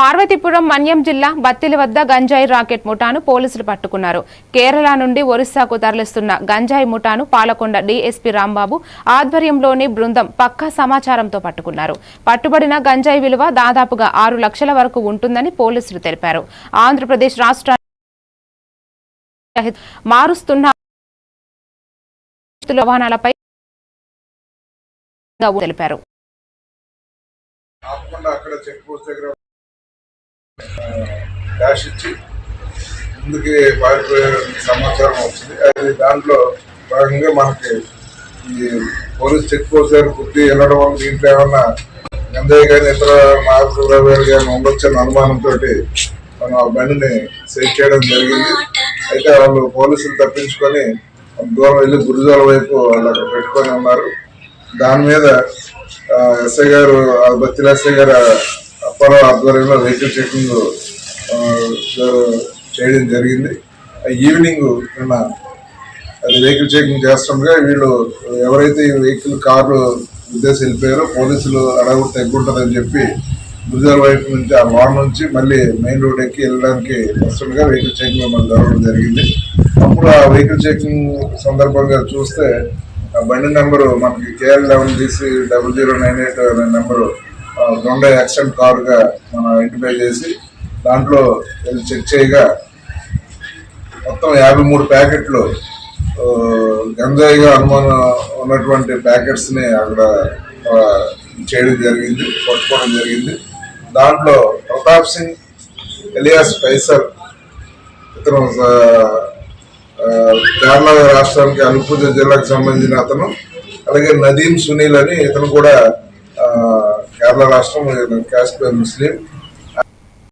పార్వతీపురం మన్యం జిల్లా బత్తిలి వద్ద గంజాయి రాకెట్ ముఠాను పోలీసులు పట్టుకున్నారు. కేరళ నుండి ఒరిస్సాకు తరలిస్తున్న గంజాయి ముఠాను పాలకొండ డీఎస్పీ రాంబాబు ఆధ్వర్యంలోని బృందం పక్కా సమాచారంతో పట్టుకున్నారు. పట్టుబడిన గంజాయి విలువ దాదాపుగా 6 లక్షల వరకు ఉంటుందని పోలీసులు తెలిపారు. ఆంధ్రప్రదేశ్ రాష్ట్రాన్ని మారుస్తున్న వాహనాలపై తెలిపారు. డాష్ ఇచ్చి ముందుకి పారిపోయే సమాచారం వచ్చింది. అది దాంట్లో భాగంగా మనకి ఈ పోలీస్ చెక్ పోస్ట్ దగ్గర బుద్ధి వెళ్ళడం వల్ల దీంట్లో ఏమన్నా గంజాయి కానీ ఇతర మాదక ద్రవ్యాలు కానీ ఉండొచ్చని అనుమానంతో మనం ఆ బండిని సీజ్ చేయడం జరిగింది. అయితే వాళ్ళు పోలీసులు తప్పించుకొని దూరం వెళ్ళి గురుజాల వైపు వాళ్ళు అక్కడ పెట్టుకొని ఉన్నారు. దాని మీద ఎస్ఐ గారు బత్తిల ఎస్ఐ గారు అప్పారావు ఆధ్వర్యంలో వెహికల్ చెకింగ్ చేయడం జరిగింది. ఈవినింగ్ నిన్న అది వెహికల్ చెకింగ్ చేస్తుండగా వీళ్ళు ఎవరైతే ఈ వెహికల్ కారు ఉద్దేశం వెళ్ళిపోయారో పోలీసులు అడగొట్టు తగ్గుంటుందని చెప్పి గురుజాల వైపు నుంచి ఆ వార్డ్ నుంచి మళ్ళీ మెయిన్ రోడ్ ఎక్కి వెళ్ళడానికి వస్తుండగా వెహికల్ చెకింగ్ మనకు జరగడం జరిగింది. అప్పుడు ఆ వెహికల్ చెకింగ్ సందర్భంగా చూస్తే ఆ బండి నెంబరు మనకి KL 11DC0098 అనే నెంబరు దొండ యాక్సిడెంట్ కారుగా మనం ఐడెంటిఫై చేసి దాంట్లో వెళ్ళి చెక్ చేయగా మొత్తం 53 ప్యాకెట్లు గంజాయిగా అనుమానం ఉన్నటువంటి ప్యాకెట్స్ని అక్కడ చేయడం జరిగింది, పట్టుకోవడం జరిగింది. దాంట్లో ప్రతాప్ సింగ్ ఎలియాస్ ఫైసల్ ఇతను కేరళ రాష్ట్రానికి అలుపూజ జిల్లాకు సంబంధించిన అతను, అలాగే నదీం సునీల్ అని ఇతను కూడా కేరళ రాష్ట్రం, క్యాస్ట్ ముస్లిం.